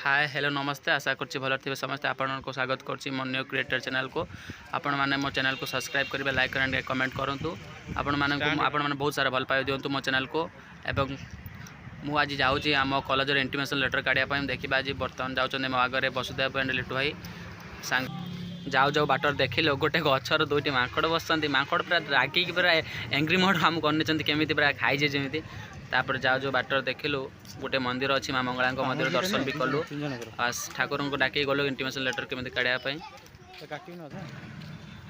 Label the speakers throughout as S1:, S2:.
S1: hi hello नमस्ते आशा करछि भल थे समस्ते आपण को स्वागत करछि मो न्यू क्रिएटर चैनल को आपण माने मो चैनल को सब्सक्राइब करेंगे लाइक एंड कमेंट करंतु आपण माने बहुत सारा भल पाई दिंतु मो चैनल को एवं मु आज जाऊँगी आम कॉलेज इंटीमेशन लेटर काढ़ा देखा आज बर्तमान जाऊँ मो आगे वसुदेव एंड लिटू भाई सांग जाऊ जाऊ बाटर देखिल गोटे गचर दुईट माकड़ बस माकड़ पूरा रागिक पूरा एंग्री मोड आम कर केमी पूरा खाईजे जमी तापर जाऊ जो बाटर देखिलु गोटे मंदिर अच्छी माँ मंगला मंदिर दर्शन भी कलु ठाकुर को डाक गलु इंटीमेशन लेटर केमी काढ़ापी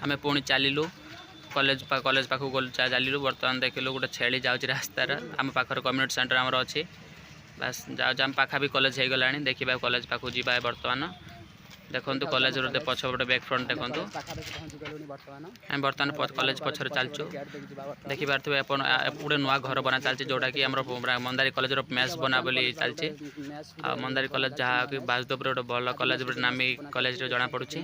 S1: आम पुणी चलू कॉलेज पाखक गलु चलू बर्तमान देखिलु गोटे छेली जाऊँगी रास्तार आम पाखर कम्युनिटी सेंटर आमर अच्छी बस जाऊँ आम पाखा भी कॉलेज हो गला देखा कॉलेज पाखक जा बर्तमान देखो कॉलेज पछपटे बैक फ्रंट देखो आम बर्तमान कॉलेज पछर चलचु देखिपे गोटे नुआ घर बना चलती जोटा कि मंदारी कॉलेज मेस बना बोली चलती मंदारी कॉलेज जहाँ कि बासदेव गोटे भल कॉलेज नामी कॉलेज जना पड़ी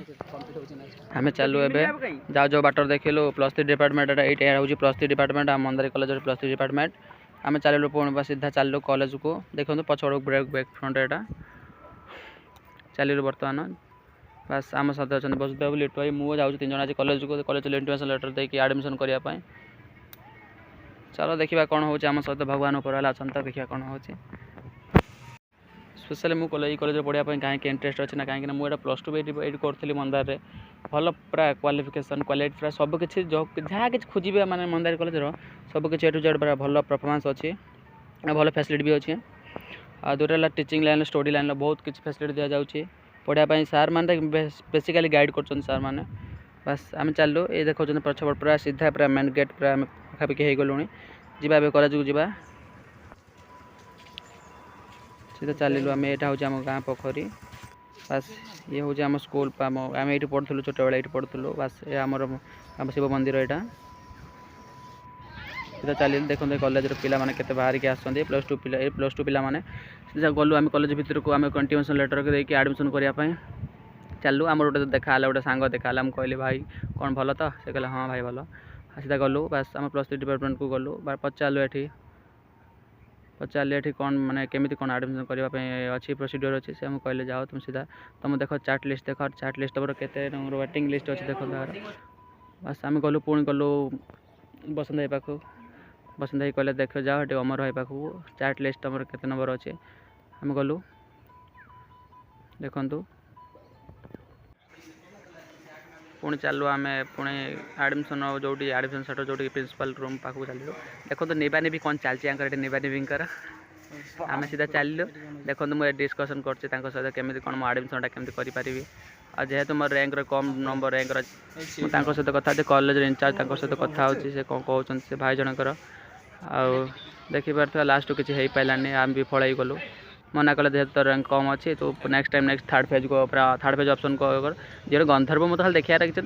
S1: आम चलू एवं जाऊ जो बाटर देखिलु +3 डिपार्टमेंट ये हूँ +3 डिपार्टमेंट मंदारी कॉलेज +3 डिपार्टमेंट आम चलू पुणी सीधा चलू कॉलेज को देखो पछड़ बैक फ्रंट यहाँ चलू बर्तमान बस आम साथ अच्छा वसुदेव लिटू भाई मुझे जाऊँ 3 जन आज कॉलेज को कॉलेज इंटीमेशन लेटर देकी एडमिशन करने चलो देखा कौन हो सहित भगवान ऊपर अच्छा देखा कौन हो स्पेशली मुझे कॉलेज पढ़ाई कहीं इंटरेस्ट अच्छी ना कहीं मुझे +2 ये करी मंदार में भल पूरा क्वालिफिकेशन क्वालिटी पूरा सबकि जहाँ कि खोजे मैंने मंदार कॉलेज सबकि A to Z पूरा भल परफॉर्मेंस अच्छी भल फैसिलिटी भी अच्छी आ दूसरा टीचिंग लाइन स्टडी लाइन बहुत किसी फैसिलिटी दि जाऊँगी पढ़ाई सार मैंने बेसिकली गाइड कर सार मैंने बस आम चलू ये देखो पछपट पूरा सीधा पूरा मेन गेट पूरा पाखापाखि हो गलुणी जा कॉलेज को जा सीधा चलू आम यहाँ हूँ आम गाँ पोखरी बस ये हूँ आम स्कूल आम ये पढ़ुलू छोट बेले ये पढ़ुलू बस ये आम शिव मंदिर यहाँ सीधा चल देखते कॉलेज पिला माने केते बाहर के आसछन्ती +2 पिला माने सीधा गलु आम कॉलेज भितर को आम इंटीमेशन लेटर के देकी एडमिशन करने चलू आम गोटे देखा गोटे सांग देखा मुझे कहली भाई कौन भल तो से कहले हाँ भाई भल सीधा गलु बस आम +3 डिपार्टमेंट को गलु पचारू ये कौन माने केमी कौन एडमिशन करने अच्छी प्रोसीड्योर अच्छी से मुझे कहले जाओ तुम सीधा तुम देख चार्ट लिस्ट देख चार्ट लिस्ट के वेटिंग लिस्ट अच्छी देख बस आम गलु पुणी गलु बसंत भाई पाखक बसंत भाई कहले देख जाओ ये अमर भाई पाखक चार्ट लिस्ट तुम केते नंबर अच्छे आम गलु देखु पुणी चलू आम पुणी एडमिशन जो एडमिशन सेंटर जो प्रिंसिपल रूम पाखक चलू देखो तो नेबा नेबी कौन चलती नेबा नेबींकर आम सीधा चलू देखो मुझे डिस्कसन कर सहित केमी कौन मो एडमिशन केमी करी आ जेहेतु मोर रैंक कम नंबर रैंक सहित कथा कॉलेज इंचार्ज सहित कथा से कौन कहते से भाई जनकर आउ देखिपे लास्ट किसी हो पारानी आम विफल हो गलु मना कले जेहेतु तो रैंक कम अच्छी तो next time next third phase को थर्ड फेज ऑप्शन को जे गंधर्व मतलब देखा रखी